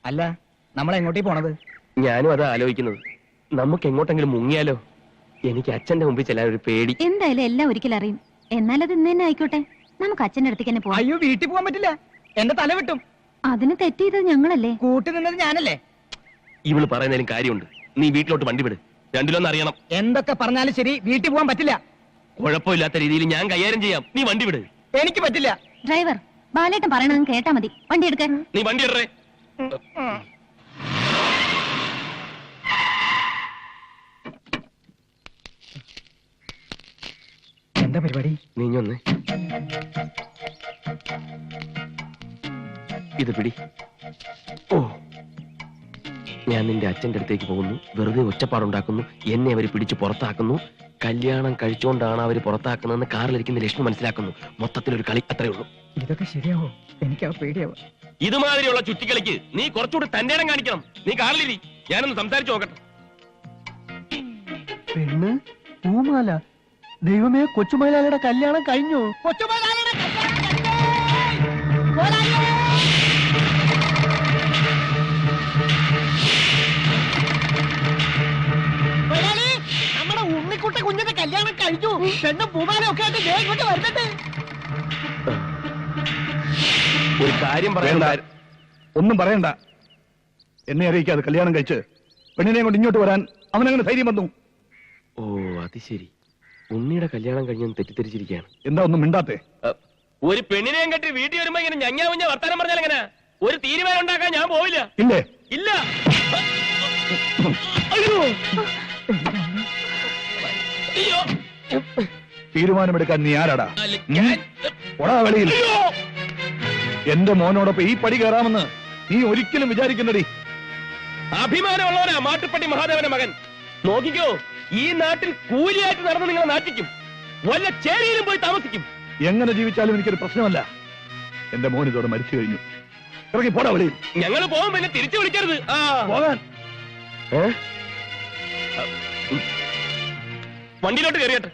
അല്ല, നമ്മൾ എങ്ങോട്ടേ പോണത്? ഞാനും അതാ ആലോചിക്കുന്നത്. നമുക്ക് എങ്ങോട്ടെങ്കിലും മുങ്ങിയാലോ? എനിക്ക് അച്ഛന്റെ മുമ്പിൽ ചെല്ലാൻ ഒരു പേടി. എന്തായാലും എല്ലാം ഒരിക്കലും അറിയും. എന്നാൽ അത് ഇന്ന് തന്നെ ആയിക്കോട്ടെ. നമുക്ക് അച്ഛന്റെ അടുത്തേക്ക് തന്നെ പോവാം. അയ്യോ, വീട്ടിൽ പോകാൻ പറ്റില്ല. എന്റെ തല വിട്ടും. അതിന് തെറ്റിയത് ഞങ്ങളല്ലേ? കൂട്ടി നിന്നത് ഞാനല്ലേ? ഇവള് പറയുന്നതിലും കാര്യമുണ്ട്. നീ വീട്ടിലോട്ട് വണ്ടി വിട്. രണ്ടിലൊന്നും അറിയണം. എന്തൊക്കെ പറഞ്ഞാലും ശരി, വീട്ടിൽ പോകാൻ പറ്റില്ല. കുഴപ്പമില്ലാത്ത രീതിയിൽ ഞാൻ കൈകാര്യം ചെയ്യാം. നീ വണ്ടി വിട്. എനിക്ക് പറ്റില്ല. ഡ്രൈവർ, ബാലേട്ടൻ പറയണത് കേട്ടാ മതി. വണ്ടി എടുക്കാൻ. നീ വണ്ടി ഇടറേ. എന്താ പരിപാടി? നീഞ്ഞൊന്ന് ഇത് പിടി. ഓ, ഞാൻ നിന്റെ അച്ഛന്റെ അടുത്തേക്ക് പോകുന്നു. വെറുതെ ഒച്ചപ്പാടുണ്ടാക്കുന്നു. എന്നെ അവര് പിടിച്ച് പുറത്താക്കുന്നു. കല്യാണം കഴിച്ചുകൊണ്ടാണ് അവര് പുറത്താക്കുന്നതെന്ന് കാറിലിരിക്കുന്ന ലക്ഷ്മി മനസ്സിലാക്കുന്നു. മൊത്തത്തിലൊരു കളി, അത്രേ ഉള്ളൂ. ഇതൊക്കെ ശരിയാവോ? എനിക്ക് പേടിയാവോ? ഇതുമാതിരിയുള്ള ചുറ്റിക്കളിക്ക് നീ കുറച്ചുകൂടി തന്റെ ഇടം കാണിക്കണം. നീ കാറിലിരി, ഞാനൊന്ന് സംസാരിച്ചു നോക്കട്ടെ. പെണ്ണ് പൂമാല. ദൈവമേ, കൊച്ചുമൈലാലിയുടെ കല്യാണം കഴിഞ്ഞു. നമ്മുടെ ഉണ്ണിക്കുട്ട കുഞ്ഞിന്റെ കല്യാണം കഴിഞ്ഞു. പെണ്ണും പൂമാലയൊക്കെ ആയിട്ട് ഇങ്ങോട്ട് വരുന്നുണ്ട്. ഒരു കാര്യം പറയണ്ട. ഒന്നും പറയണ്ട. എന്നെ അറിയിക്കാതെ കല്യാണം കഴിച്ച് പെണ്ണിനെ കൊണ്ട് ഇങ്ങോട്ട് വരാൻ അവനങ്ങനെ ധൈര്യം വന്നു. ഓ, അത് ശരി. ഉണ്ണിയുടെ കല്യാണം കഴിഞ്ഞെന്ന് തെറ്റിദ്ധരിച്ചിരിക്കുകയാണ്. എന്താ ഒന്നും മിണ്ടാത്തെ? ഒരു പെണ്ണിനെയും കെട്ടി വീട്ടിൽ വരുമ്പോ ഇങ്ങനെ ഞഞ്ഞ വർത്താനം പറഞ്ഞാൽ എങ്ങനെ? ഒരു തീരുമാനം ഉണ്ടാക്കാൻ ഞാൻ പോവില്ല. ഇല്ലേ? ഇല്ല. അയ്യോ, അയ്യോ, തീരുമാനമെടുക്കാൻ നീ ആരാടാ? ഒടാ വെളിയിൽ. എന്റെ മോനോടൊപ്പം ഈ പടി കയറാമെന്ന് നീ ഒരിക്കലും വിചാരിക്കുന്നടി. അഭിമാനമുള്ളവനാ മാട്ടുപ്പെട്ടി മഹാദേവന്റെ മകൻ. നോക്കിക്കോ, ഈ നാട്ടിൽ കൂലിയായിട്ട് നടന്ന് നിങ്ങളെ നാട്ടിക്കും. വല്ല ചേരിയിലും പോയി താമസിക്കും. എങ്ങനെ ജീവിച്ചാലും എനിക്കൊരു പ്രശ്നമല്ല. എന്റെ മോൻ ഇതോടെ മരിച്ചു കഴിഞ്ഞു. ഇറങ്ങി പോടാ വെളിയിൽ. ഞങ്ങൾ പോകും, പിന്നെ തിരിച്ചു വിളിക്കരുത്. പോകാൻ. വണ്ടിയിലോട്ട് കയറിയട്ടെ.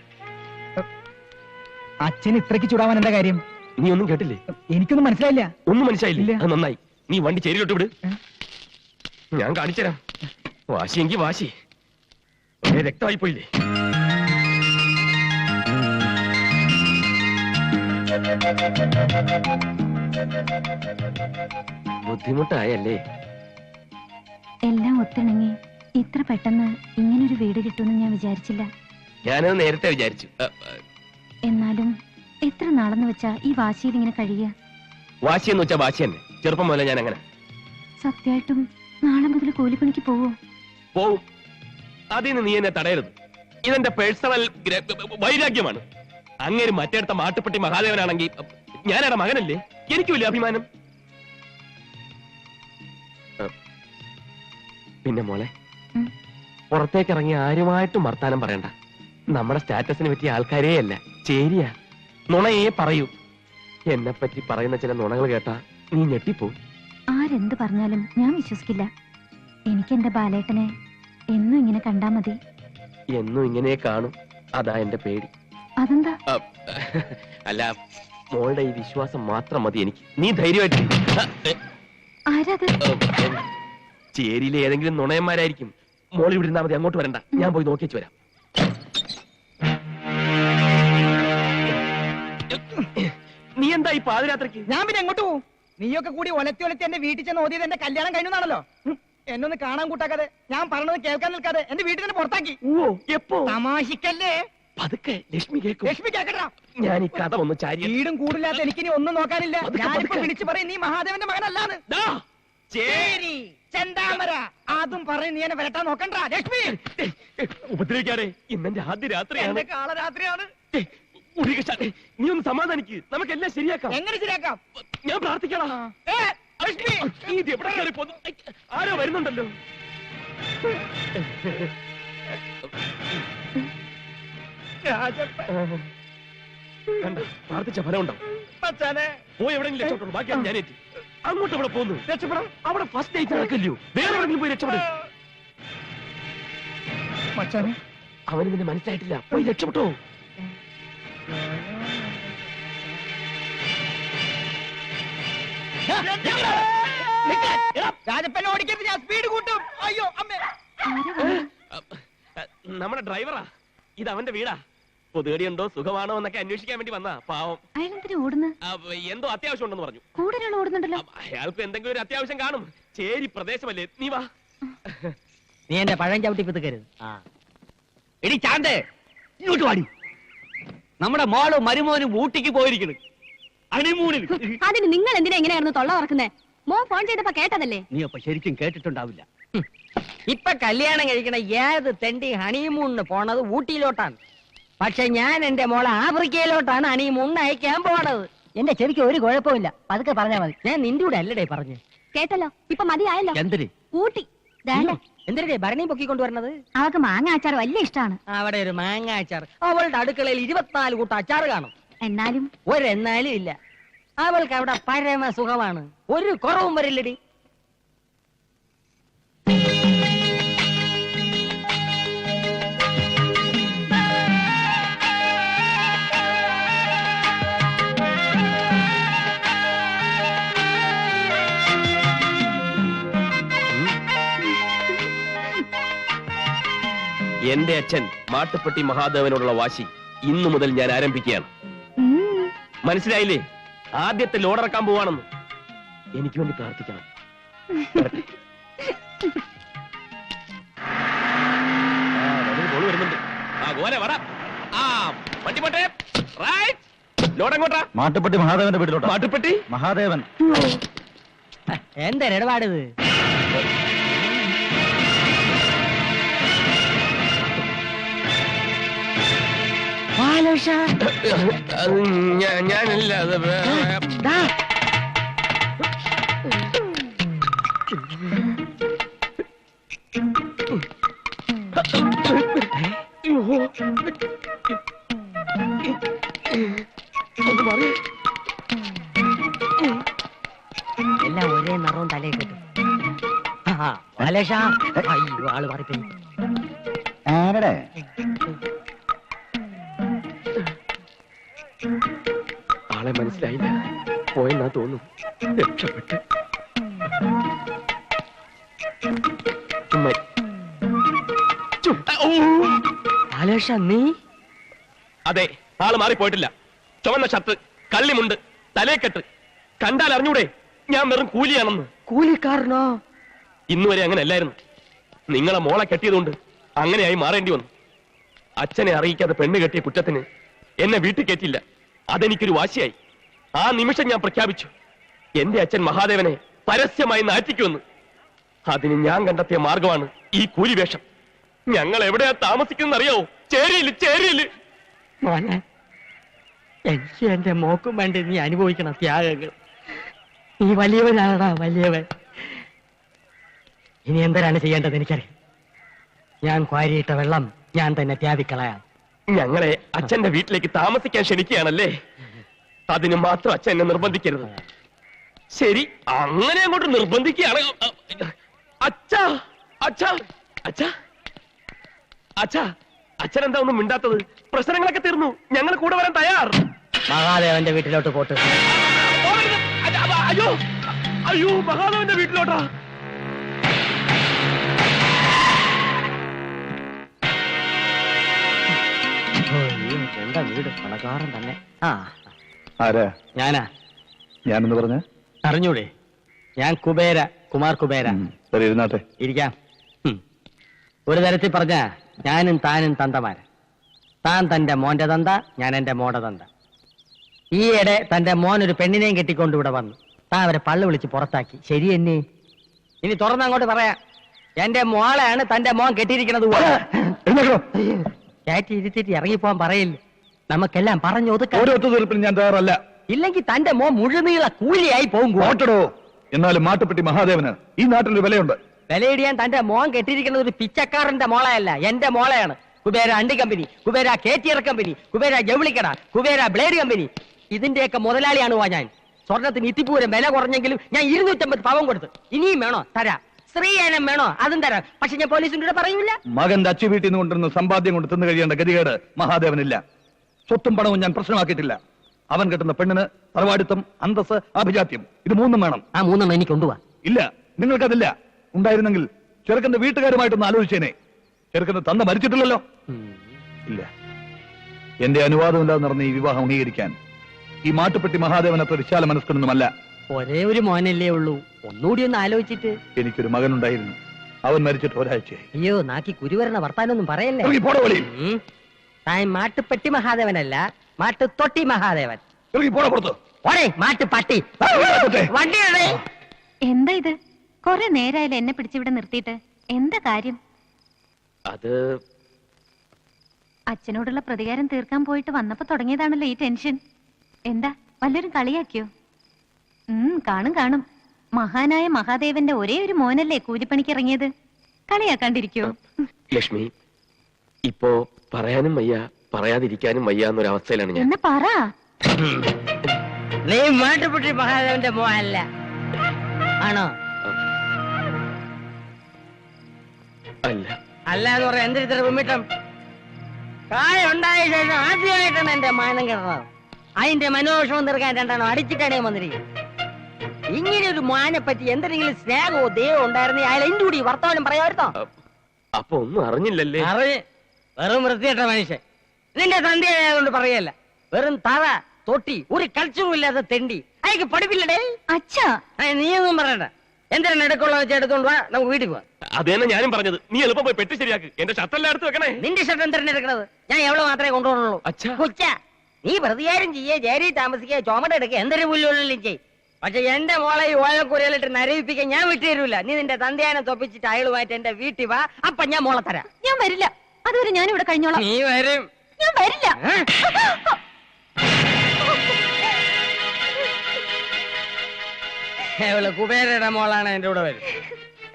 അച്ഛൻ ഇത്രയ്ക്ക് ചൂടാവാൻ എന്താ കാര്യം? നീ ഒന്നും കേട്ടില്ലേ? എനിക്കൊന്നും മനസ്സിലായില്ല. ഒന്നും മനസ്സിലായില്ലേ? അത് നന്നായി. നീ വണ്ടി ചേരിയിലോട്ട് വിട്, ഞാൻ കാണിച്ചുതരാം. വാശിയെങ്കി വാശി. രക്തമായി പോയില്ലേ? ബുദ്ധിമുട്ടായല്ലേ? എല്ലാം ഒത്തിണങ്ങി ഇത്ര പെട്ടെന്ന് ഇങ്ങനൊരു വീട് കിട്ടുമെന്ന് ഞാൻ വിചാരിച്ചില്ല. ഞാനത് നേരത്തെ വിചാരിച്ചു. എന്നാലും എത്ര നാളെന്ന് വെച്ചാ ഈ വാശിയിൽ ഇങ്ങനെ കഴിയുക? വാശിയെന്ന് വെച്ചാ വാശി തന്നെ. ചെറുപ്പം പോലെ ഞാൻ അങ്ങനെ. സത്യമായിട്ടും നാളെ മുതൽ കൂലിപ്പണിക്ക് പോവോ? പോവും. അതിന് നീ എന്നെ തടയരുത്. ഇതെന്റെ പേഴ്സണൽ വൈരാഗ്യമാണ്. അങ്ങേര് മറ്റേടത്ത മാട്ടുപ്പെട്ടി മഹാദേവനാണെങ്കിൽ ഞാനാടെ മകനല്ലേ? എനിക്കുമില്ല അഭിമാനം. പിന്നെ മോളെ, പുറത്തേക്ക് ഇറങ്ങി ആരുമായിട്ടും വർത്താനം പറയണ്ട. നമ്മുടെ സ്റ്റാറ്റസിന് പറ്റിയ ആൾക്കാരേ അല്ല, ചേരിയ നുണയെ പറയൂ. എന്നെ പറ്റി പറയുന്ന ചില നുണകൾ കേട്ടാ നീ ഞെട്ടിപ്പോവും. ആരെന്ത് പറഞ്ഞാലും ഞാൻ വിശ്വസിക്കില്ല. എനിക്ക് എന്റെ ബാലേട്ടനെ എന്നും ഇങ്ങനെ കണ്ടാ മതി. എന്നും ഇങ്ങനെ കാണും, അതാ എന്റെ പേടി. അതെന്താ? അല്ല, മോളുടെ ഈ വിശ്വാസം മാത്രം മതി എനിക്ക്. നീ ധൈര്യമായിട്ട്. ആരാത്? ചേരിയിലെ ഏതെങ്കിലും നുണയന്മാരായിരിക്കും. മോൾ ഇവിടെ ഇരുന്നാ മതി, അങ്ങോട്ട് വരണ്ട. ഞാൻ പോയി നോക്കിച്ചു വരാം. നീ എന്താ ഈ പാതിരാത്രിക്ക്? ഞാൻ പിന്നെ എങ്ങോട്ട് പോവും? നീയൊക്കെ കൂടി ഒലത്തി എന്റെ വീട്ടിൽ ചെന്ന് ഓതിയത് എന്റെ കല്യാണം കഴിഞ്ഞാണല്ലോ. എന്നൊന്ന് കാണാൻ കൂട്ടാക്കാതെ, ഞാൻ പറഞ്ഞത് കേൾക്കാൻ നിൽക്കാതെ എന്റെ വീട്ടിൽ തന്നെ പുറത്താക്കി. ഓ, എപ്പോ? തമാശിക്കല്ലേ? പതുക്കെ, ലക്ഷ്മി കേൾക്കും. ലക്ഷ്മി കേക്കട്ടാ. ഞാൻ ഈ കഥ ഒന്ന് ചാരി. വീടും കൂടില്ലാത്ത എനിക്കിനി ഒന്നും നോക്കാനില്ല. ഞാനിപ്പോ വിളിച്ചു പറയും നീ മഹാദേവന്റെ മകനല്ലാന്ന്. ചേരി ചെന്താമര അതും പറയും. നീ എന്നെ വരട്ടാൻ നോക്കണ്ട ലക്ഷ്മി. ഉപദ്രവിക്കാതെ, ഇന്നെന്റെ ആദ്യ രാത്രിയാണ്. കാളരാത്രിയാണ്. നീ ഒന്ന് സമാധാനിക്ക്, നമുക്കെല്ലാം ശരിയാക്കാം. എങ്ങനെ ശരിയാക്കാം? ഞാൻ പ്രാർത്ഥിക്കണം. എവിടെ കയറി പോന്നു? ആരോ വരുന്നുണ്ടല്ലോ. പ്രാർത്ഥിച്ച ഫലം ഉണ്ടാവും. പോയി എവിടെയെങ്കിലും രക്ഷപ്പെട്ടു. ബാക്കിയാണ് ഞാനേറ്റ്. അങ്ങോട്ട് അവിടെ പോന്നു. രക്ഷപ്പെടാം. അവിടെ ഫസ്റ്റ് നൈറ്റ് നടക്കല്ലോ. വേറെ എവിടെയെങ്കിലും പോയി രക്ഷപ്പെടും. അവന് നിന്നെ മനസ്സിലായിട്ടില്ല. പോയി രക്ഷപ്പെട്ടോ. രാജപ്പനെ ഓടിക്കരുത്, ഞാൻ സ്പീഡ് കൂട്ടും. അയ്യോ അമ്മേ. നമ്മുടെ ഡ്രൈവറാ, ഇത് അവന്റെ വീടാ. പൊതുകടിയുണ്ടോ സുഖമാണോ എന്നൊക്കെ അന്വേഷിക്കാൻ വേണ്ടി വന്നാ. പാവം അയാളെന്തിനാ ഓടുന്നു? എന്തോ അത്യാവശ്യം ഉണ്ടെന്ന് പറഞ്ഞു. കൂടെ ഒരാൾ ഓടുന്നുണ്ടല്ലോ. അയാൾക്ക് എന്തെങ്കിലും ഒരു അത്യാവശ്യം കാണും. ചേരി പ്രദേശമല്ലേ, നീ വാ. നീ എന്റെ പഴം ചവിട്ടി പിതുക്കരുത്. എടി ചാന്തേ, ഇങ്ങോട്ട് വാടി. നമ്മുടെ മോളും മരുമോനും ഊട്ടിക്ക് പോയിരിക്കുന്നു, ഹണിമൂണിൽ. അതിന് നിങ്ങൾ എന്തിനാ എങ്ങനെയായിരുന്നു തൊള്ള പറക്കുന്നേ? മോൻ ഫോൺ ചെയ്തപ്പോ കേട്ടതല്ലേ? നീ അപ്പൊ ശരിക്കും കേട്ടിട്ടുണ്ടാവില്ല. ഇപ്പൊ കല്യാണം കഴിക്കണ ഏത് തെണ്ടി ഹണിമൂണിന് പോണത് ഊട്ടിയിലോട്ടാണ്. പക്ഷെ ഞാൻ എന്റെ മോളെ ആഫ്രിക്കയിലോട്ടാണ് ഹണിമൂണിന് അയക്കാൻ പോണത്. എന്റെ ചെവിക്ക് ഒരു കുഴപ്പമില്ല, പതുക്കെ പറഞ്ഞാ മതി. ഞാൻ നിന്റെ കൂടെ അല്ലടേ പറഞ്ഞു. കേട്ടല്ലോ, ഇപ്പൊ മതിയായല്ലോ. എന്തിന്? ഊട്ടി എന്തിനേ ഭരണി പൊക്കിക്കൊണ്ടുവരണത്? അവക്ക് മാങ്ങ അച്ചാർ വലിയ ഇഷ്ടമാണ്. അവിടെ ഒരു മാങ്ങ അച്ചാർ. അവളുടെ അടുക്കളയിൽ 24 കൂട്ടം അച്ചാർ കാണും. എന്നാലും ഒരെന്നാലും ഇല്ല. അവൾക്ക് അവിടെ പരമ സുഖമാണ്, ഒരു കുറവും വരില്ലടി. എന്റെ അച്ഛൻ മാട്ടുപ്പെട്ടി മഹാദേവനോടുള്ള വാശി ഇന്നു മുതൽ ഞാൻ ആരംഭിക്കുകയാണ്. മനസ്സിലായില്ലേ? ആദ്യത്തെ ലോഡിറക്കാൻ പോവാണെന്ന്. എനിക്ക് വേണ്ടി പ്രാർത്ഥിക്കണം. വരുന്നുണ്ട്. വണ്ടി പോട്ടെ. ലോഡെങ്ങോട്ടാ? മാട്ടുപ്പെട്ടി മഹാദേവന്റെ വീട്ടിലോട്ട്. മാട്ടുപ്പെട്ടി മഹാദേവൻ എന്താ ഇടപാടിത്? ഞാനല്ല. എല്ലാം ഒരേ നിറവും തലയിൽ കിട്ടും. അയ്യോ, ആള് മാറിപ്പോയി. ആരുടെ? ആളെ മനസ്സിലായില്ല, പോയെന്നാ തോന്നുന്നു. രക്ഷപ്പെട്ട് നീ? അതെ, ആള് മാറിപ്പോയിട്ടില്ല. ചുവന്ന ഷർട്ട്, കള്ളിമുണ്ട്, തലേക്കെട്ട്. കണ്ടാൽ അറിഞ്ഞൂടെ ഞാൻ വെറും കൂലിയാണെന്ന്. കൂലിക്കാരനോ? ഇന്നുവരെ അങ്ങനെ അല്ലായിരുന്നു. നിങ്ങളെ മോളെ കെട്ടിയതുകൊണ്ട് അങ്ങനെയായി മാറേണ്ടി വന്നു. അച്ഛനെ അറിയിക്കാതെ പെണ്ണ് കെട്ടിയ കുറ്റത്തിന് എന്നെ വീട്ടിൽ കയറ്റില്ല. അതെനിക്കൊരു വാശിയായി. ആ നിമിഷം ഞാൻ പ്രഖ്യാപിച്ചു, എന്റെ അച്ഛൻ മഹാദേവനെ പരസ്യമായി നാറ്റിക്കുമെന്ന്. അതിന് ഞാൻ കണ്ടെത്തിയ മാർഗമാണ് ഈ കൂലിവേഷം. ഞങ്ങൾ എവിടെയാ താമസിക്കുന്ന അറിയാവോ? ചേരിയില്, ചേരിയില്. മോനെ, എനിക്ക് എന്റെ മോക്കും വേണ്ടി നീ അനുഭവിക്കണം ത്യാഗങ്ങൾ. നീ വലിയവനാണാ, വലിയവൻ. ഇനി എന്തിനാണ് ചെയ്യേണ്ടത് എനിക്കറിയാം. ഞാൻ ക്വാരിയിട്ട വെള്ളം ഞാൻ തന്നെ ത്യാഗിക്കളയാം. ഞങ്ങളെ അച്ഛന്റെ വീട്ടിലേക്ക് താമസിക്കാൻ ക്ഷണിക്കുകയാണല്ലേ? അതിന് മാത്രം അച്ഛൻ എന്നെ നിർബന്ധിക്കരുത്. ശരി, അങ്ങനെ അങ്ങോട്ട് നിർബന്ധിക്കുകയാണ്. അച്ഛാ, അച്ഛാ, അച്ഛാ, അച്ഛാ, അച്ഛൻ എന്താ ഒന്നും മിണ്ടാത്തത്? പ്രശ്നങ്ങളൊക്കെ തീർന്നു, ഞങ്ങൾ കൂടെ വരാൻ തയ്യാർ. മഹാദേവന്റെ വീട്ടിലോട്ട് പോട്ട്. അയ്യോ, അയ്യോ, മഹാദേവന്റെ വീട്ടിലോട്ടാ? എന്താ വീട് പണക്കാരൻ തന്നെ. ആരാ? ഞാനാ. ഞാനെന്ന് പറഞ്ഞ അറിഞ്ഞൂടെ? ഞാൻ കുബേര, കുമാർ കുബേര. ഇരുന്നാട്ടെ. ഇരിക്കാം. ഒരു തരത്തിൽ പറഞ്ഞ ഞാനും താനും തന്തമാര്. താൻ തന്റെ മോന്റെ തന്ത, ഞാൻ എന്റെ മോടെ തന്ത. ഈയിടെ തന്റെ മോൻ ഒരു പെണ്ണിനെയും കെട്ടിക്കൊണ്ട് ഇവിടെ വന്നു. താൻ അവരെ പള്ളു വിളിച്ച് പുറത്താക്കി. ശരി എന്നെ. ഇനി തുറന്നങ്ങോട്ട് പറയാം, എന്റെ മോളെയാണ് തന്റെ മോൻ കെട്ടിയിരിക്കുന്നത്. കയറ്റി ഇരുത്തിട്ട് ഇറങ്ങിപ്പോവാൻ പറയില്ല. നമുക്കെല്ലാം പറഞ്ഞു ഒതുക്കാം. ഒരു ഒത്തുതീർപ്പിന് ഞാൻ തയ്യാറല്ല. ഇല്ലെങ്കിൽ തന്റെ മോൻ മുഴുനീള കൂലിയായി പോകും. ഓട്ടടോ. എന്നാലും മാട്ടുപ്പെട്ടി മഹാദേവന് ഈ നാട്ടിലൊരു വിലയുണ്ട്. വിലയിടിയാൻ തന്റെ മോൻ കെട്ടിയിരിക്കുന്നത് ഒരു പിച്ചക്കാരന്റെ മോളയല്ല, എന്റെ മോളയാണ്. കുബേര അണ്ടി കമ്പനി, കുബേര കേറ്റിയർ കമ്പനി, കുബേര ജൗളിക്കട, കുബേര ബ്ലേഡ് കമ്പനി, ഇതിന്റെയൊക്കെ മുതലാളിയാണ് ഞാൻ. സ്വർണത്തിന് ഇത്തിപ്പൂരം വില കുറഞ്ഞെങ്കിലും ഞാൻ 250 പവൻ കൊടുത്തു. ഇനിയും വേണോ തരാം. സ്ത്രീയനം വേണോ അതും തരാം. പക്ഷെ ഞാൻ പോലീസിന്റെ കൂടെ പറയൂല. മകന്റെ അച്ചു വീട്ടിൽ നിന്ന് കൊണ്ടിരുന്ന സമ്പാദ്യം കൊണ്ട് തിന്നു കഴിയേണ്ട ഗതികേട് മഹാദേവനില്ല. സ്വത്തും പണവും ഞാൻ പ്രശ്നമാക്കിയിട്ടില്ല. അവൻ കെട്ടുന്ന പെണ്ണിന് തറവാടിത്തം, അന്തസ്, അഭിജാത്യം, ഇത് മൂന്നും വേണം. ആ മൂന്നെണ്ണം എനിക്ക് കൊണ്ടുപോവാ. ഇല്ല, നിങ്ങൾക്കതില്ല. ഉണ്ടായിരുന്നെങ്കിൽ ചെറുക്കന്റെ വീട്ടുകാരുമായിട്ടൊന്ന് ആലോചിച്ചേനെ. ചെറുക്കന്റെ തന്ത മരിച്ചിട്ടില്ലല്ലോ. ഇല്ല, എന്റെ അനുവാദമില്ലാതെ നടന്ന ഈ വിവാഹം അംഗീകരിക്കാൻ ഈ മാട്ടുപ്പെട്ടി മഹാദേവൻ അത്ര വിശാല മനസ്കനൊന്നുമല്ല. ഒരേ ഒരു മോനല്ലേ ഉള്ളൂ, ഒന്നുകൂടി ഒന്ന് ആലോചിച്ചിട്ട്. എനിക്കൊരു മകനുണ്ടായിരുന്നു, അവൻ മരിച്ചിട്ട് ഒരാഴ്ചയായി. അയ്യോ, നാക്കി കുരുവരണ വർത്താനൊന്നും പറയല്ലേ. ഇറങ്ങി പോട വെളിയിൽ. താൻ മാട്ടുപ്പെട്ടി മഹാദേവനല്ല, മാട്ടുതൊട്ടി മഹാദേവൻ. ഇറങ്ങി പോട പുറത്ത്. ഓടേ മാട്ടുപട്ടി. വണ്ടിയുടെ എന്താ ഇത്? കൊറേ നേരായാലും എന്നെ പിടിച്ചിവിടെ നിർത്തിയിട്ട്. എന്താ കാര്യം? അത് അച്ഛനോടുള്ള പ്രതികാരം തീർക്കാൻ പോയിട്ട് വന്നപ്പോ തുടങ്ങിയതാണല്ലോ ഈ ടെൻഷൻ. എന്താ വല്ലവരും കളിയാക്കിയോ? കാണും കാണും. മഹാനായ മഹാദേവന്റെ ഒരേ ഒരു മോനല്ലേ കൂലിപ്പണിക്ക് ഇറങ്ങിയത്. കളിയാക്കാണ്ടിരിക്കോ? ലക്ഷ്മി, ഇപ്പോ പറയാനും വയ്യ പറയാതിരിക്കാനും വയ്യ എന്നൊരവസ്ഥയിലാണ് ഞാൻ. എന്നാ പറ. നീ മാട്ടുപ്പെട്ടി മഹാദേവന്റെ മോനല്ല ആണോ? അല്ല. അല്ല എന്ന് പറയാൻ എന്തൊരു ഇത്ര കുമ്മിട്ടം? കായ ഉണ്ടായ ശേഷം ആദ്യമായിട്ടാണ് എന്റെ മാനം കിടന്നത്. അതിന്റെ മനോവിഷമം തീർക്കാൻ രണ്ടെണ്ണം അടിച്ചിട്ടാണ് വന്നിരിക്കുന്നത്. ഇങ്ങനെ ഒരു മോനെ പറ്റി എന്തെങ്കിലും സ്നേഹമോ ദൈവോ ഉണ്ടായിരുന്നെ അയാൾ എന്റെ കൂടി വർത്തമാനം പറയാമായിരുന്നോ? അപ്പൊ ഒന്നും അറിഞ്ഞില്ലല്ലേ? വെറും വൃത്തികെട്ട മനുഷ്യൻ. നിന്റെ തന്റെയായതുകൊണ്ട് പറയല്ല, വെറും തറ തൊട്ടി ഒരു കൾച്ചറും ഇല്ലാതെ തെണ്ടി. അയക്ക് പഠിപ്പില്ലടേ. അച്ഛാ, നീയൊന്നും പറയണ്ട. എന്തിനാണ് എടുക്കുള്ള വെച്ച് എടുത്തോണ്ട് വാ, നമുക്ക് വീട്ടിൽ പോവാം. അതേന്നെ ഞാനും പറഞ്ഞത്. നീ എളുപ്പം പോയി പെട്ടി ശരിയാക്ക്. എന്റെ ഷർട്ടെല്ലാം എടുത്ത് വെക്കണേ. നിന്റെ ഷർട്ട് എന്തിനാണ് എടുക്കണത്? ഞാൻ എവിടെ മാത്രമേ കൊണ്ടുപോകുള്ളൂ. അച്ഛാ. കൊച്ച, നീ പ്രതികാരം ചെയ്യേ, ജേരി താമസിക്കുക, ചുമട് എടുക്കുക, എന്തൊരു പുല്ലുള്ളിലും ചെയ്. പക്ഷെ എന്റെ മോളെ ഈ ഓലക്കുരയിലിട്ട് നരയിപ്പിക്കാൻ ഞാൻ വിട്ടുതരൂല. നീ നിന്റെ തന്തയാനെ തൊപ്പിച്ചിട്ട് അയാളുമായിട്ട് എന്റെ വീട്ടിൽ വാ, അപ്പൊ ഞാൻ മോളെ തരാം. ഞാൻ വരില്ല. അതുവരെ ഞാൻ ഇവിടെ കഴിഞ്ഞോളാം. നീ വരും. ഞാൻ വരില്ല. അവള് കുബേരയുടെ മോളാണ് എന്റെ കൂടെ വരും.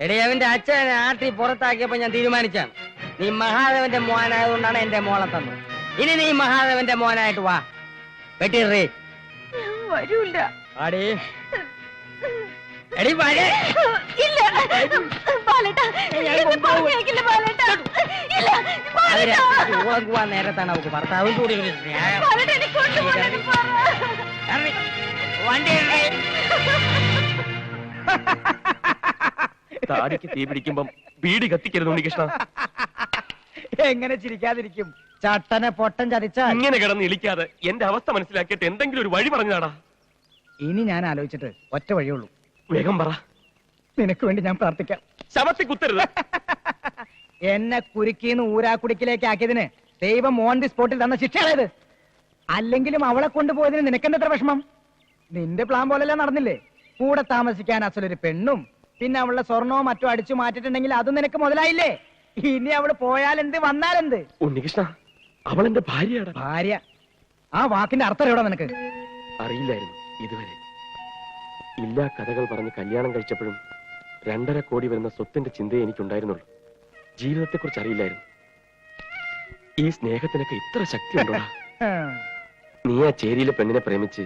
എടേ, അവന്റെ അച്ഛനെ ആട്ടി പുറത്താക്കിയപ്പോ ഞാൻ തീരുമാനിച്ചാണ്, നീ മഹാദേവന്റെ മോനായതുകൊണ്ടാണ് എന്റെ മോളെ തന്നത്. ഇനി നീ മഹാദേവന്റെ മോനായിട്ട് വാ. വെട്ടിറേ. വരൂല്ല. ആടി എടി വരെ. ഇല്ല ബാലേട്ടാ, എന്നെ പറഞ്ഞയക്കില്ല ബാലേട്ടാ. ഇല്ല ബാലേട്ടാ. പോവാൻ നേരത്താണ് അവക്ക് ഭർത്താവും കൂടി ഒരു ന്യായം. ബാലേട്ടാ, എന്നെ കൊണ്ടുപോകാൻ പറ. വണ്ടി താടിക്ക് തീ പിടിക്കുമ്പം ബീഡി കത്തിക്കരുത് ഉണ്ണികൃഷ്ണ. എങ്ങനെ ചിരിക്കാതിരിക്കും? ചട്ടനെ പൊട്ടൻ ചതിച്ചാൽ ഇങ്ങനെ കിടന്ന് ഇളിക്കാതെ എന്റെ അവസ്ഥ മനസ്സിലാക്കിയിട്ട് എന്തെങ്കിലും ഒരു വഴി പറഞ്ഞാടാ. ഇനി ഞാൻ ആലോചിച്ചിട്ട് ഒറ്റ വഴിയുള്ളൂ. വേഗം പറ. നിനക്ക് വേണ്ടി ഞാൻ പ്രാർത്ഥിക്കാം. ശവത്തി കുത്തരുത്. എന്നെ കുരുക്കിന്ന് ഊരാക്കുടിക്കിലേക്ക് ആക്കിയതിന് ദൈവം ഓൺ ദി സ്പോട്ടിൽ തന്ന ശിക്ഷയാണത്. അല്ലെങ്കിലും അവളെ കൊണ്ടുപോയതിന് നിനക്കെന്തത്ര വിഷമം? നിന്റെ പ്ലാൻ പോലെല്ലാം നടന്നില്ലേ? കൂടെ താമസിക്കാൻ അസലൊരു പെണ്ണും, പിന്നെ അവളുടെ സ്വർണവും മറ്റോ അടിച്ചു മാറ്റിട്ടുണ്ടെങ്കിൽ അതും നിനക്ക് മുതലായില്ലേ? ഇനി അവള് പോയാലെന്ത് വന്നാലെന്ത്? ഉണ്ണികൃഷ്ണ, അവളെന്റെ ഭാര്യയാണ്. ഭാര്യ? ആ വാക്കിന്റെ അർത്ഥം എവിടെ നിനക്ക്? അറിയില്ലായിരുന്നു ഇതുവരെ. ഇല്ലാ കഥകൾ പറഞ്ഞ് കല്യാണം കഴിച്ചപ്പോഴും 2.5 കോടി വരുന്ന സ്വത്തിന്റെ ചിന്തയെ എനിക്കുണ്ടായിരുന്നുള്ളൂ. ജീവിതത്തെക്കുറിച്ച് അറിയില്ലായിരുന്നു. ഈ സ്നേഹത്തിനൊക്കെ ഇത്ര ശക്തി ഉണ്ടോടാ? നീ ആ ചേരിയിലെ പെണ്ണിനെ പ്രേമിച്ച്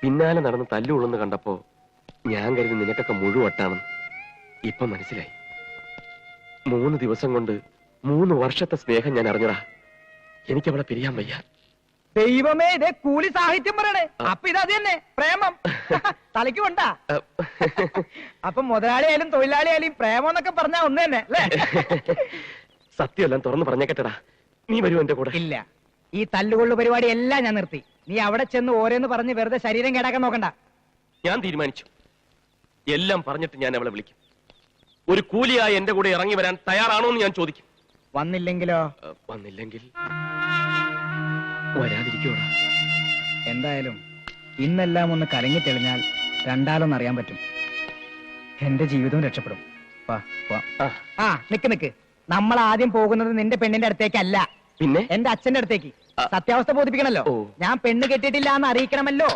പിന്നാലെ നടന്ന് തല്ലുകൊള്ളുന്ന കണ്ടപ്പോ ഞാൻ കരുതി നിനക്കൊക്കെ മുഴുവട്ടാണെന്ന്. ഇപ്പൊ മനസ്സിലായി. 3 ദിവസം കൊണ്ട് 3 വർഷത്തെ സ്നേഹം ഞാൻ അറിഞ്ഞടാ. എനിക്കവളെ പിരിയാൻ വയ്യ. ദൈവമേ, ഇതേ കൂലി സാഹിത്യം പറയണേ. അപ്പൊ ഇതത് തന്നെ പ്രേമം. തലയ്ക്ക് കൊണ്ടാ. അപ്പൊ മുതലാളിയായാലും തൊഴിലാളിയായാലും പ്രേമം എന്നൊക്കെ പറഞ്ഞാ ഒന്ന് തന്നെ അല്ലേ? സത്യമെല്ലാം തുറന്നു പറഞ്ഞേക്കട്ടടാ. നീ വരൂ എന്റെ കൂടെ. ഇല്ല, ഈ തല്ലുകൊള്ളു പരിപാടി എല്ലാം ഞാൻ നിർത്തി. നീ അവിടെ ചെന്ന് ഓരോന്ന് പറഞ്ഞ് വെറുതെ ശരീരം കേടാക്കാൻ നോക്കണ്ട. ഞാൻ തീരുമാനിച്ചു. എല്ലാം പറഞ്ഞിട്ട് ഞാൻ അവളെ വിളിക്കും. ഒരു കൂലിയായി എന്റെ കൂടെ ഇറങ്ങി വരാൻ തയ്യാറാണോ എന്ന് ഞാൻ ചോദിക്കും. വന്നില്ലെങ്കിലോ? വന്നില്ലെങ്കിൽ വരാതിരിക്കോടാ. എന്തായാലും ഇന്നെല്ലാം ഒന്ന് കലങ്ങി തെളിഞ്ഞാൽ രണ്ടാലൊന്ന് അറിയാൻ പറ്റും. എന്റെ ജീവിതവും രക്ഷപ്പെടും. നിക്ക്. നമ്മൾ ആദ്യം പോകുന്നത് നിന്റെ പെണ്ണിന്റെ അടുത്തേക്കല്ല, പിന്നെ എന്റെ അച്ഛന്റെ അടുത്തേക്ക്. സത്യാവസ്ഥ ബോധിപ്പിക്കണല്ലോ. ഞാൻ പെണ്ണ് കെട്ടിയിട്ടില്ല എന്ന് അറിയിക്കണമല്ലോ.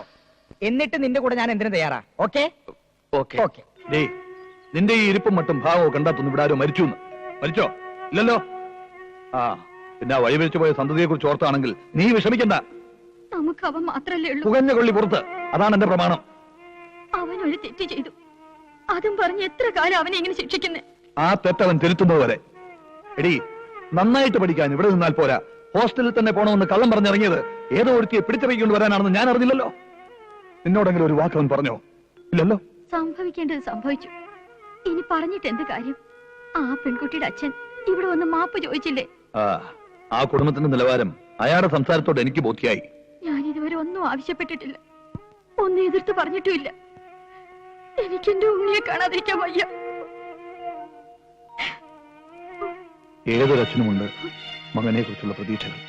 എന്നിട്ട് നിന്റെ കൂടെ ഞാൻ എന്തിനു തയ്യാറാ? ഓക്കെ? ഓക്കെ. നിന്റെ ഈ ഇരിപ്പും മട്ടും ഭാവവും കണ്ടാത്തൊന്നും ഇവിടെ ആരോ മരിച്ചു. മരിച്ചോ? ഇല്ലല്ലോ. ആ, പിന്നെ ആ വഴിവെച്ചു പോയ സന്തതിയെ കുറിച്ച് ഓർത്താണെങ്കിൽ നീ വിഷമിക്കണ്ട. നമുക്ക് അവൻ മാത്രല്ലേ ഉള്ളൂ. പുകഞ്ഞ കൊള്ളി പുറത്ത്. അതാണ് എന്റെ പ്രമാണം. അവനൊരു തെറ്റ് ചെയ്തു, അതും പറഞ്ഞ് എത്ര കാലം അവനെ ഇങ്ങനെ ശിക്ഷിക്കുന്നേ? ആ തെറ്റവൻ തിരുത്തുന്നത് വരെ. എടി, നന്നായിട്ട് പഠിക്കാൻ ഇവിടെ നിന്നാൽ പോരാ. ഹോസ്റ്റലിൽ തന്നെ പോണമെന്ന് കള്ളം പറഞ്ഞിറങ്ങിയത് ഏതോ ഒരുത്തിയെ പിടിച്ചിറങ്ങിക്കൊണ്ട് വരാനാണെന്ന് ഞാൻ അറിഞ്ഞില്ലല്ലോ. നിന്നോടെങ്കിലും ഒരു വാക്ക് അവൻ പറഞ്ഞോ? ഇല്ലല്ലോ. സംഭവിക്കേണ്ടത് സംഭവിച്ചു. ഇനി പറഞ്ഞിട്ട് എന്ത് കാര്യം? ആ പെൺകുട്ടിയുടെ അച്ഛൻ ഇവിടെ വന്ന് മാപ്പ് ചോദിച്ചില്ലേ? ആ കുടുംബത്തിന്റെ നിലവാരം അയാളുടെ സംസാരത്തോട് എനിക്ക് ബോധ്യായി. ഞാൻ ഇതുവരെ ഒന്നും ആവശ്യപ്പെട്ടിട്ടില്ല, ഒന്നും എതിർത്ത് പറഞ്ഞിട്ടുമില്ല. എനിക്ക് എന്റെ ഉണ്ണിയെ കാണാതിരിക്കാൻ വയ്യ. ഏതൊരച്ഛനുമുണ്ട് മകനെ കുറിച്ചുള്ള പ്രതീക്ഷകൾ.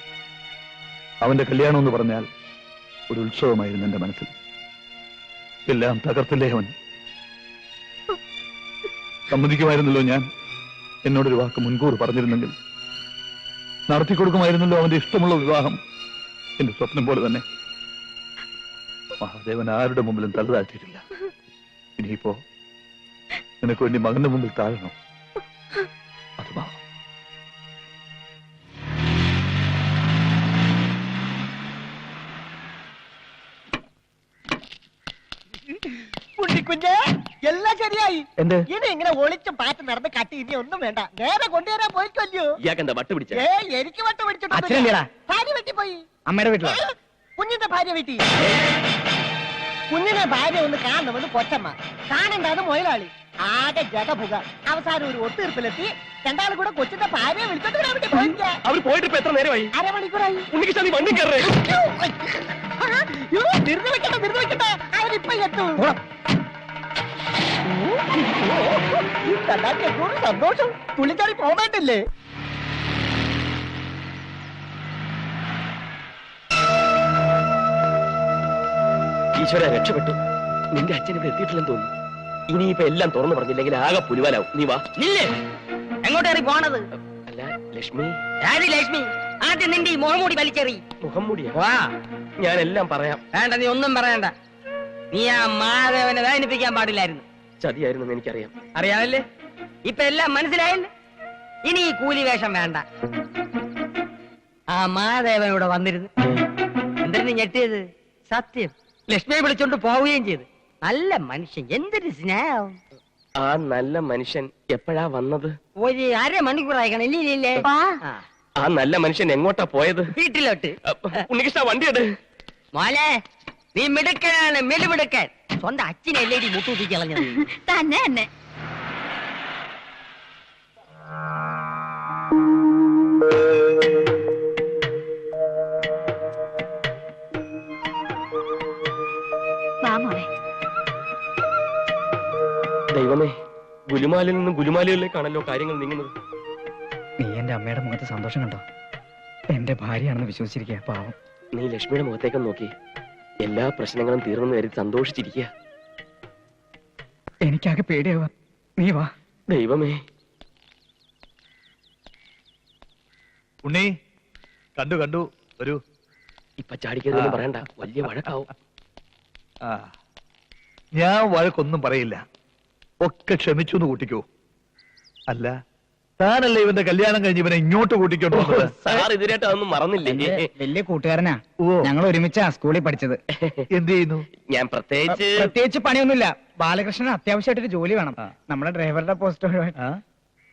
അവന്റെ കല്യാണം എന്ന് പറഞ്ഞാൽ ഒരു ഉത്സവമായിരുന്നു എന്റെ മനസ്സിൽ. എല്ലാം തകർത്തില്ലേ അവൻ. സമ്മതിക്കുമായിരുന്നല്ലോ ഞാൻ. എന്നോടൊരു വാക്ക് മുൻകൂർ പറഞ്ഞിരുന്നെങ്കിൽ നടത്തിക്കൊടുക്കുമായിരുന്നല്ലോ അവന്റെ ഇഷ്ടമുള്ള വിവാഹം. എന്റെ സ്വപ്നം പോലെ തന്നെ. മഹാദേവൻ ആരുടെ മുമ്പിലും തല താഴ്ത്തിയിട്ടില്ല. ഇനിയിപ്പോ നിനക്ക് വേണ്ടി മകന്റെ മുമ്പിൽ താഴണോ? അത് മാ. കുഞ്ഞേ, എല്ലാം ശരിയായി. എന്ത്? ഇനി ഇങ്ങനെ ഒളിച്ചും പാറ്റ് നടന്ന് കട്ടി ഇനി ഒന്നും വേണ്ട. നേരെ കൊണ്ടുവരാൻ പോയിക്കല്ലോ. ഇയാൾക്കെന്താ വട്ട് പിടിച്ച? എനിക്ക് വട്ട് പിടിച്ചിട്ട് അച്ഛനെന്തിനാ? ഭാര്യ വെട്ടിപ്പോയി. അമ്മയുടെ വീട്ടിലോ? കുഞ്ഞിന്റെ ഭാര്യ വെട്ടി. കുഞ്ഞിനെ ഭാര്യ ഒന്ന് കാണണമെന്ന് കൊച്ചമ്മ, കാണണ്ടാന്ന് മൊയിലാളി. ആകെ ജഗപുക. അവസാനം ഒരു ഒത്തീർപ്പിലെത്തി രണ്ടാളും കൂടെ കൊച്ചിന്റെ ഭാര്യയെ വിളിച്ചോണ്ട് വരാൻ വേണ്ടി പോയില്ല. അവർ പോയിട്ട് ഇപ്പൊ എത്ര നേരമായി? അരമണിക്കൂറായി. ഉണ്ണിക്ക് നീ വണ്ടി കയറേ. നിർത്തി വെക്കട്ടെ, അവരിപ്പൊ എത്തും. സന്തോഷം. പുള്ളിക്കാരി പോകാണ്ടില്ലേ? ഈശ്വര, രക്ഷപ്പെട്ടു. നിന്റെ അച്ഛൻ ഇവിടെ എത്തിയിട്ടില്ലെന്ന് തോന്നുന്നു. ഇനിയിപ്പോ എല്ലാം തുറന്നു പറഞ്ഞില്ലെങ്കിൽ ആകെ പുലിവാലാവും. നീ വാ. ഇല്ലേ, എങ്ങോട്ടേറി പോണത്? അല്ല ലക്ഷ്മി. ആര് ലക്ഷ്മി? ആദ്യം നിന്റെ ഈ മുഖംമൂടി വലിച്ചെറി. മുഖം മൂടിയാ? വാ, ഞാൻ എല്ലാം പറയാം. വേണ്ട, നീ ഒന്നും പറയണ്ട. നീ ആ മാധവനെ വേദനിപ്പിക്കാൻ പാടില്ലായിരുന്നു. ചതിയായിരുന്നു എനിക്കറിയാം. അറിയാമല്ലേ? ഇപ്പൊ എല്ലാം മനസ്സിലായല്ലേ? ഇനി ഈ കൂലി വേഷം വേണ്ട. ആ മാധവൻ ഇവിടെ വന്നിരുന്നു. എന്തിനു ഞെട്ടിയത്? സത്യം, ലക്ഷ്മിയെ വിളിച്ചോണ്ട് പോവുകയും ചെയ്തു. നല്ല മനുഷ്യൻ, എന്തൊരു സ്നേഹം. ആ നല്ല മനുഷ്യൻ എപ്പോഴാ വന്നത്? ഒരു അരമണിക്കൂറായി കണില്ലേ? ആ നല്ല മനുഷ്യൻ എങ്ങോട്ടാ പോയത്? വീട്ടിലോട്ട്. ഉണ്ണികൃഷ്ണ, വണ്ടി എടു. മോനെ, നീ മിടുക്കനാണ്, മെലുമിടുക്കൻ. സ്വന്തം അച്ഛനല്ലേ ഈ മുട്ടൂത്തി കളഞ്ഞത്? തന്നെ തന്നെ. ദൈവമേ, ഗുലുമാലിൽ നിന്നും ഗുലുമാലികളിലേക്കാണല്ലോ കാര്യങ്ങൾ നീങ്ങുന്നത്. നീ എന്റെ അമ്മയുടെ മുഖത്ത് സന്തോഷം കണ്ടോ? എന്റെ ഭാര്യയാണെന്ന് വിശ്വസിച്ചിരിക്കുക. പാവം. നീ ലക്ഷ്മിയുടെ മുഖത്തേക്ക് നോക്കി. എല്ലാ പ്രശ്നങ്ങളും തീർന്നു കരുതി സന്തോഷിച്ചിരിക്കുക. എനിക്കാകെ പേടിയാവാ. നീ വാ. ദൈവമേ. ഉണ്ണി, കണ്ടു ഒരു. ഇപ്പൊ ചാടിക്കരുതെന്ന് പറയണ്ട, വലിയ വഴക്കാവും. ഞാൻ വഴക്കൊന്നും പറയില്ല. ഒക്കെ ക്ഷമിച്ചു എന്ന് കൂട്ടിക്കോ. അല്ല, താനല്ലേ ഇവന്റെ കല്യാണം കഴിഞ്ഞ് ഇവനെ ഇങ്ങോട്ട് കൂട്ടിക്കോട്ടോ? സാർ ഇതിനായിട്ട് അതൊന്നും മറന്നില്ലേ? വലിയ കൂട്ടുകാരനാ. ഞങ്ങൾ ഒരുമിച്ചാ സ്കൂളിൽ പഠിച്ചത്. എന്ത് ചെയ്യുന്നു? ഞാൻ പ്രത്യേകിച്ച് പണിയൊന്നുമില്ല. ബാലകൃഷ്ണൻ അത്യാവശ്യമായിട്ടൊരു ജോലി വേണം. നമ്മുടെ ഡ്രൈവറുടെ പോസ്റ്റ്.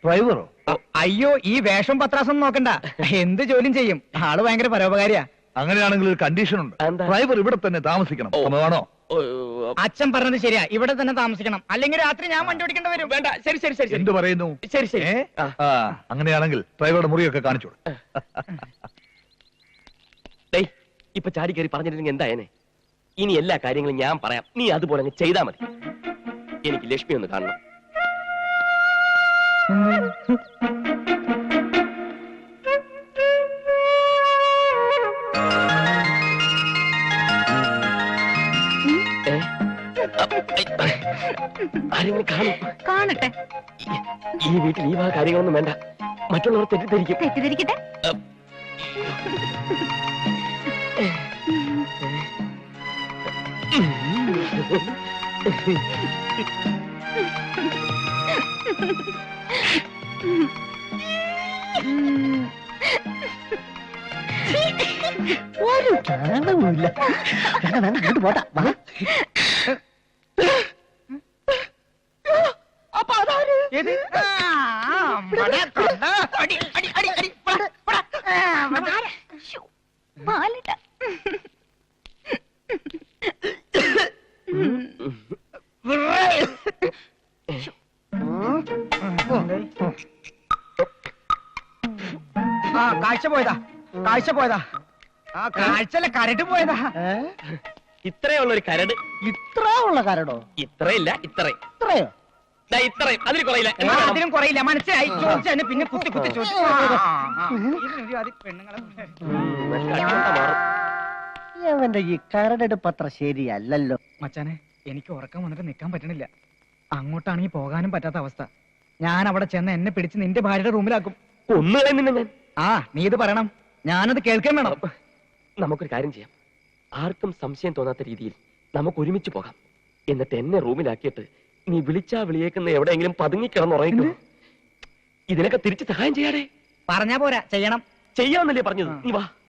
ഡ്രൈവറോ? അയ്യോ, ഈ വേഷം പത്രാസം നോക്കണ്ട. എന്ത് ജോലിയും ചെയ്യും. ആള് ഭയങ്കര പരോപകാരിയാ. അങ്ങനെയാണെങ്കിൽ ഒരു കണ്ടീഷൻ ഉണ്ട്. എന്താ? ഡ്രൈവർ ഇവിടെ തന്നെ താമസിക്കണം. സമ്മതമാണോ? അച്ഛൻ പറഞ്ഞത് ശരിയാ, ഇവിടെ തന്നെ താമസിക്കണം. അല്ലെങ്കിൽ രാത്രി ഞാൻ വണ്ടി ഓടിക്കേണ്ടി വരും. വേണ്ട. ശരി ശരി ശരി. എന്ത് പറയുന്നു? ശരി ശരി. അങ്ങനെയാണെങ്കിൽ ഡ്രൈവറുടെ മുറിയൊക്കെ കാണിച്ചു. ഇപ്പൊ ചാടി കയറി പറഞ്ഞിരുന്നെങ്കിൽ എന്തായനെ? ഇനി എല്ലാ കാര്യങ്ങളും ഞാൻ പറയാം, നീ അതുപോലെ അങ്ങ് ചെയ്താ മതി. എനിക്ക് ലക്ഷ്മി ഒന്ന് കാണണം. ആരെങ്കിലും കാണും? കാണട്ടെ. ഈ വീട്ടിൽ ഈ കാര്യങ്ങളൊന്നും വേണ്ട. മറ്റുള്ളവർ തെറ്റിദ്ധരിക്കും. തെറ്റിദ്ധരിക്കട്ടെ. ഒരു കാണുമില്ല. അങ്ങോട്ട് പോട്ടാ. അപ്പൊ അതാര്? ബാലേട്ടാ. ആ കാഴ്ച പോയതാ, കാഴ്ച പോയതാ. ആ കാഴ്ചല്ല, കരട് പോയതാ. ഇത്രേ ഉള്ള ഒരു കരട്. ഇത്ര ഉള്ള കരടോ? ഇത്രയില്ല, ഇത്രയും. ഇത്രയോ? ദാ ഇത്രയും, അതിൽ കുറയില്ല. ആ, അതിനും കുറയില്ല, മനസ്സിലായി. ചോദിച്ചു പിന്നെ കുത്തി കുത്തി ചോദിച്ചു. ഇതിനൊരു ആദ്യം പെണ്ണുങ്ങളെ അവന്റെ ഈ കരടെടുപ്പ് അത്ര ശരിയല്ലല്ലോ. മച്ചാനെ, എനിക്ക് ഉറക്കം വന്നിട്ട് നിൽക്കാൻ പറ്റണില്ല. അങ്ങോട്ടാണെങ്കിൽ പോകാനും പറ്റാത്ത അവസ്ഥ. ഞാൻ അവിടെ ചെന്ന് എന്നെ പിടിച്ച് നിന്റെ ഭാര്യയുടെ റൂമിലാക്കും. ഒന്നുകളെ നിന്നെ ഞാൻ. ആ, നീ ഇത് പറയണം, ഞാനത് കേൾക്കാൻ വേണം. നമുക്കൊരു കാര്യം ചെയ്യാം. ആർക്കും സംശയം തോന്നാത്ത രീതിയിൽ നമുക്ക് ഒരുമിച്ച് പോകാം. എന്നിട്ട് എന്നെ റൂമിലാക്കിയിട്ട് നീ വിളിച്ചാ വിളിയേക്കുന്ന എവിടെയെങ്കിലും പതുങ്ങിക്കിടന്നുറങ്ങിക്കോ. ഇതിനൊക്കെ തിരിച്ച് സഹായം ചെയ്യാടേ. പറഞ്ഞാ പോരാ, ചെയ്യണം. ചെയ്യാന്നല്ലേ പറഞ്ഞത്? നീ വാ.